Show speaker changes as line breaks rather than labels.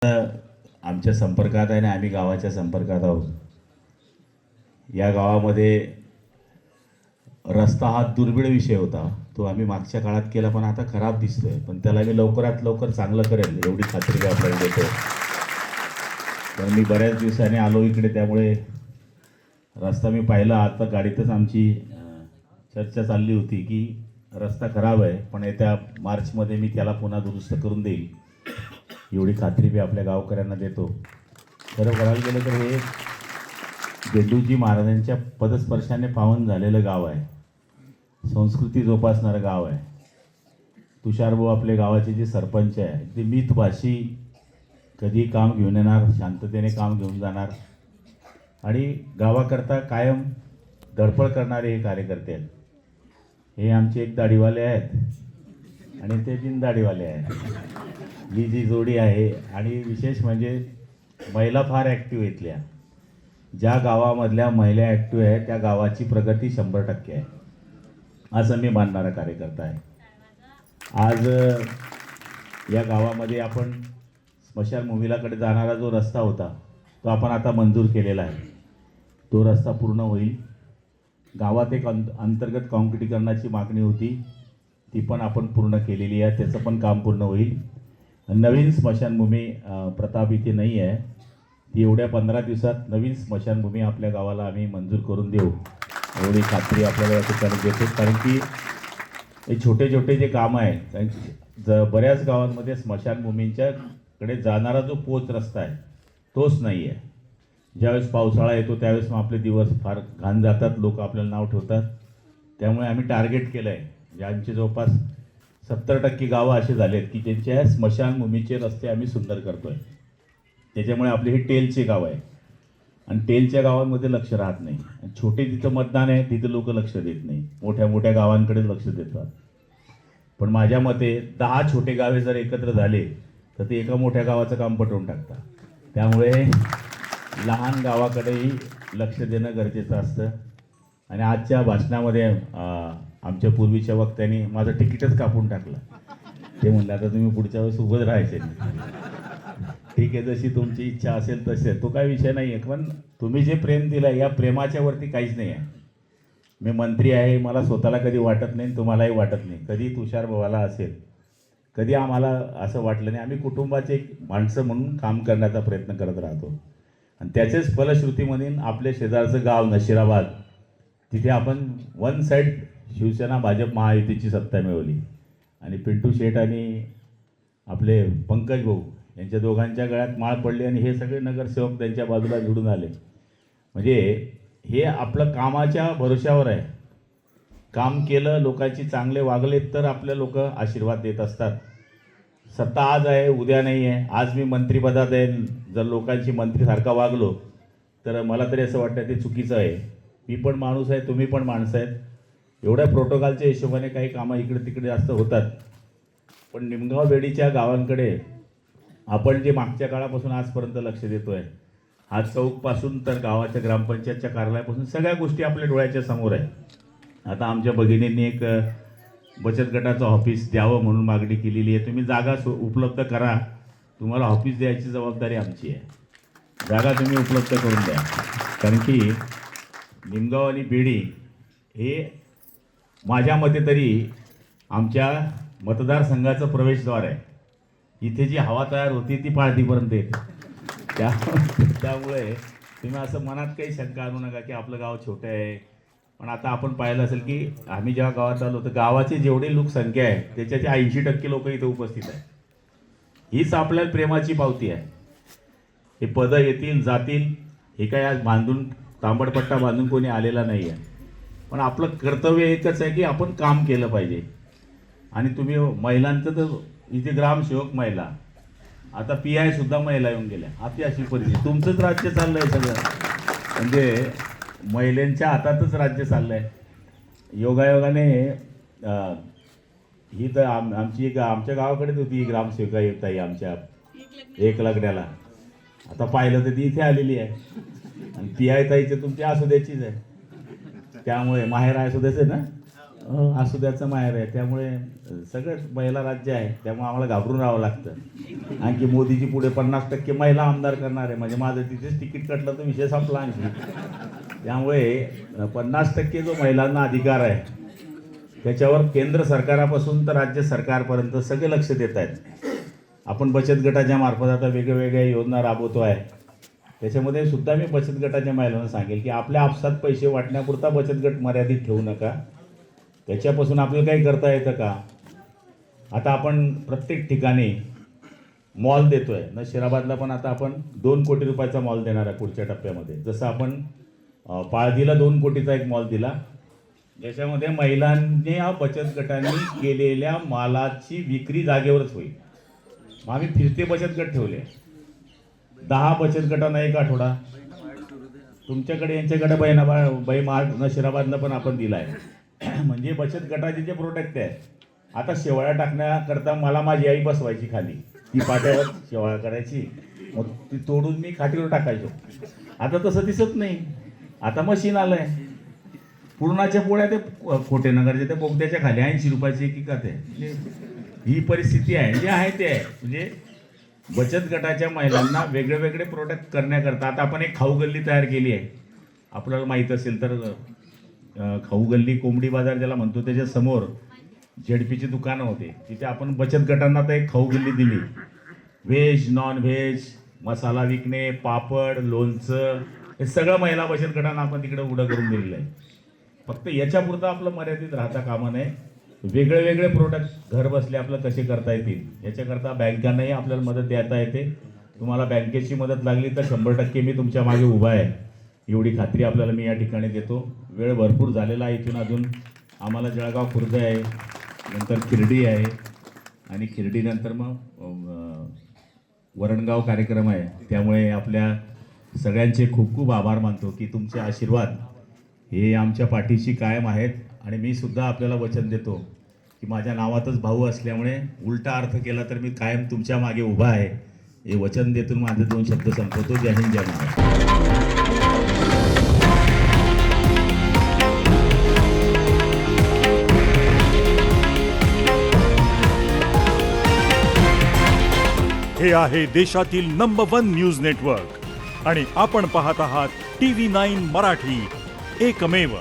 आमच्या संपर्कात आहे आणि आम्ही गावाच्या संपर्कात आहोत. या गावामध्ये रस्ता हा दुर्मिळ विषय होता. तो आम्ही मागच्या काळात केला, पण आता खराब दिसतोय. पण त्याला मी लवकरात लवकर चांगलं करेल एवढी खात्री मी आपल्याला देतो. तर मी बऱ्याच दिवसांनी आलो इकडे, त्यामुळे रस्ता मी पाहिला. आता गाडीतच आमची चर्चा चालली होती की रस्ता खराब आहे, पण येत्या मार्चमध्ये मी त्याला पुन्हा दुरुस्त करून देईल एवढी खात्री मी आपल्या गावकऱ्यांना देतो. खरं बघायला गेलं तर हे झेंडूजी महाराजांच्या पदस्पर्शाने पावन झालेलं गाव आहे. संस्कृती जोपासणारं गाव आहे. तुषारभाऊ आपले गावाचे जे सरपंच आहे ते मितभाषी, कधी काम घेऊन येणार, शांततेने काम घेऊन जाणार आणि गावाकरता कायम धडपड करणारे हे कार्यकर्ते आहेत. हे आमचे एक दाढीवाले आहेत आणि ते बिनदाढीवाले आहेत. ही जी जोडी आहे, आणि विशेष म्हणजे महिला फार ॲक्टिव्ह इथल्या. ज्या गावामधल्या महिला ॲक्टिव्ह आहे त्या गावाची प्रगती 100% आहे असं मी मानणारा कार्यकर्ता आहे. आज या गावामध्ये आपण स्मशानभूमीलाकडे जाणारा जो रस्ता होता तो आपण आता मंजूर केलेला आहे. तो रस्ता पूर्ण होईल. गावात एक अंतर्गत काँक्रिटीकरणाची मागणी होती, ती पण आपण पूर्ण केलेली आहे. त्याचं पण काम पूर्ण होईल. नवीन स्मशानभूमी प्रताप इथे नाही आहे, ती एवढ्या 15 दिवसात नवीन स्मशानभूमी आपल्या गावाला आम्ही मंजूर करून देऊ एवढी खात्री आपल्याला या ठिकाणी देतो. कारण की हे छोटे छोटे जे कामं आहेत, बऱ्याच गावांमध्ये स्मशानभूमींच्याकडे जाणारा जो पोच रस्ता आहे तोच नाही आहे. ज्यावेळेस पावसाळा येतो त्यावेळेस मग आपले दिवस फार घाण जातात, लोक आपल्याला नाव ठेवतात. त्यामुळे आम्ही टार्गेट केलं आहे, ज्यांचे जवळपास 70% गावं असे झालेत की ज्यांच्या स्मशानभूमीचे रस्ते आम्ही सुंदर करतो आहे. त्याच्यामुळे आपले हे टेलचे गाव आहे आणि टेलच्या गावांमध्ये लक्ष राहत नाही. छोटे जिथं मतदान आहे तिथं लोक लक्ष देत नाही, मोठ्या मोठ्या गावांकडे लक्ष देतात. पण माझ्या मते 10 छोटे गावे जर एकत्र झाले तर ते एका मोठ्या गावाचं काम पटवून टाकतात. त्यामुळे लहान गावाकडेही लक्ष देणं गरजेचं असतं. आणि आजच्या भाषणामध्ये आमच्या पूर्वीच्या वक्त्यांनी माझं तिकीटच कापून टाकलं. ते म्हणलं आता तुम्ही पुढच्या वेळेस उभंच राहायचे नाही. ठीक आहे, जशी तुमची इच्छा असेल तसे, तो काही विषय नाही आहे. पण तुम्ही जे प्रेम दिलं या प्रेमाच्या वरती काहीच नाही आहे. मी मंत्री आहे, मला स्वतःला कधी वाटत नाही, तुम्हालाही वाटत नाही. कधी तुषार भावाला असेल, कधी आम्हाला असं वाटलं नाही. आम्ही कुटुंबाचे एक माणसं म्हणून काम करण्याचा प्रयत्न करत राहतो. आणि त्याचेच फलश्रुतीमध्ये आपल्या शेजारचं गाव नशिराबाद, तिथे आपण वन साईड शिवसेना भाजप महायुतीची सत्ता मिळवली आणि पिंटू शेठ आणि आपले पंकज भाऊ यांच्या दोघांच्या गळ्यात माळ पडली आणि हे सगळे नगरसेवक त्यांच्या बाजूला निवडून आले. म्हणजे हे आपलं कामाच्या भरोश्यावर आहे. काम केलं, लोकांची चांगले वागले तर आपले लोक आशीर्वाद देत असतात. सत्ता आज आहे, उद्या नाही आहे. आज मी मंत्रिपदात आहे, जर लोकांची मंत्रीसारखा वागलो तर मला तरी असं वाटतं ते चुकीचं आहे. मी पण माणूस आहे, तुम्ही पण माणसं आहेत. एवढ्या प्रोटोकॉलच्या हिशोबाने काही कामं इकडे तिकडे जास्त होतात. पण निमगाव बेडीच्या गावांकडे आपण जे मागच्या काळापासून आजपर्यंत लक्ष देतो आहे, हा चौकपासून तर गावाच्या ग्रामपंचायतच्या कार्यालयापासून सगळ्या गोष्टी आपल्या डोळ्याच्या समोर आहे. आता आमच्या भगिनींनी एक बचत गटाचं ऑफिस द्यावं म्हणून मागणी केलेली आहे. तुम्ही जागा उपलब्ध करा, तुम्हाला ऑफिस द्यायची जबाबदारी आमची आहे. जागा तुम्ही उपलब्ध करून द्या. कारण की निमगाव आणि बेडी हे माझ्या मते तरी आमच्या मतदारसंघाचं प्रवेशद्वार आहे. इथे जी हवा तयार होती ती पाळतीपर्यंत येते. त्यामुळे तुम्ही असं मनात काही शंका आणू नका की आपलं गाव छोटं आहे. पण आता आपण पाहिलं असेल की आम्ही जेव्हा गावात आलो तर गावाची जेवढी लोकसंख्या आहे त्याच्याचे 80% लोक इथे उपस्थित आहेत. हीच आपल्याला प्रेमाची पावती आहे. हे पदं येतील जातील, हे काय आज बांधून तांबडपट्टा बांधून कोणी आलेला नाही आहे. पण आपलं कर्तव्य एकच आहे की आपण काम केलं पाहिजे. आणि तुम्ही महिलांचं तर इथे ग्रामसेवक महिला, आता PI सुद्धा महिला येऊन गेल्या. आता अशी परिस्थिती, तुमचंच राज्य चाललं आहे सगळं. म्हणजे महिलांच्या हातातच राज्य चाललं आहे. योगायोगाने ही तर आमची एक आमच्या गावाकडेच होती ग्रामसेविका येत आहे आमच्या एक लग्नाला. आता पाहिलं तर ती इथे आलेली आहे. आणि PI ताईचे तुमच्या आसुद्याचीच आहे. त्यामुळे माहेर आसुद्याच आहे ना, आसुद्याचं माहेर आहे, त्यामुळे सगळंच महिला राज्य आहे, त्यामुळे आम्हाला घाबरून राहावं लागतं. आणखी मोदीजी पुढे 50% महिला आमदार करणार आहे, म्हणजे माझं तिथेच तिकीट कटलं तर विषय संपला आणखी. त्यामुळे 50% जो महिलांना अधिकार आहे त्याच्यावर केंद्र सरकारापासून तर राज्य सरकारपर्यंत सगळे लक्ष देत आहेत. आपण बचत गटाच्या मार्फत आता वेगवेगळ्या योजना राबवतो आहे. त्याच्यामध्ये सुद्धा मी बचत गटाच्या महिलांना सांगेल की आपल्या आपसात पैसे वाटण्यापुरता बचत गट मर्यादित ठेवू नका. त्याच्यापासून आपल्याला काही करता येतं का? आता आपण प्रत्येक ठिकाणी मॉल देतोय. नशिराबादला पण आता आपण 2 कोटी रुपयाचा मॉल देणार आहे पुढच्या टप्प्यामध्ये. जसं आपण पाळधीला 2 कोटीचा एक मॉल दिला, ज्याच्यामध्ये महिलांनी बचत गटांनी केलेल्या मालाची विक्री जागेवरच होईल. मग आम्ही फिरते बचत गट ठेवले. 10 बचत गटांना एक आठवडा. तुमच्याकडे यांच्याकडे बाई नशिराबादला पण आपण दिला आहे. म्हणजे बचत गटाचे जे प्रोडक्ट आहेत, आता शेवाळ्या टाकण्याकरता मला माझी आई बसवायची खाली, ती पाट्यावर शेवाळ्या करायची, मग ती तोडून मी खाटीवर टाकायचो. आता तसं दिसत नाही. आता मशीन आलं आहे. पुरणाच्या पोळ्या ते खोटेनगरच्या त्या बोगद्याच्या खाली 80 रुपयाची एक विकत आहे. म्हणजे ही परिस्थिती आहे. जे आहे ते आहे. म्हणजे बचत गटाच्या महिलांना वेगळे वेगळे प्रोडक्ट करण्याकरता आता आपण एक खाऊ गल्ली तयार केली आहे. आपल्याला माहीत असेल तर खाऊ गल्ली कोंबडी बाजार ज्याला म्हणतो त्याच्या समोर झेडपीची दुकानं होते, तिथे आपण बचत गटांना तर एक खाऊ गल्ली दिली. व्हेज नॉन व्हेज मसाला विकणे, पापड, लोणचं हे सगळं महिला बचत गटांना आपण तिकडे उघडं करून दिलेलं आहे. फक्त याच्यापुरतं आपलं मर्यादित राहता कामा नये. वेगळे वेगळे प्रोडक्ट घर बसले आपलं कसे करता येतील याच्याकरता बँकांनाही आपल्याला मदत देता येते. तुम्हाला बँकेची मदत लागली तर 100% मी तुमच्या मागे उभा आहे, एवढी खात्री आपल्याला मी या ठिकाणी देतो. वेळ भरपूर झालेला आहे. इथून अजून आम्हाला जळगाव खुर्द आहे, नंतर खिरडी आहे, आणि खिरडीनंतर मग वरणगाव कार्यक्रम आहे. त्यामुळे आपल्या सगळ्यांचे खूप खूप आभार मानतो की तुमचे आशीर्वाद हे आमच्या पाठीशी कायम आहेत. आणि मी सुद्धा आपल्याला वचन देतो की माझ्या नावातच भाऊ असल्यामुळे उलटा अर्थ केला तर मी कायम तुमच्या मागे उभा आहे, हे वचन देतून माझे 2 शब्द संपवतो. जय हिंद, जय महाराष्ट्र.
हे आहे देशातील नंबर 1 न्यूज नेटवर्क आणि आपण पाहत आहात TV9 मराठी, एकमेव.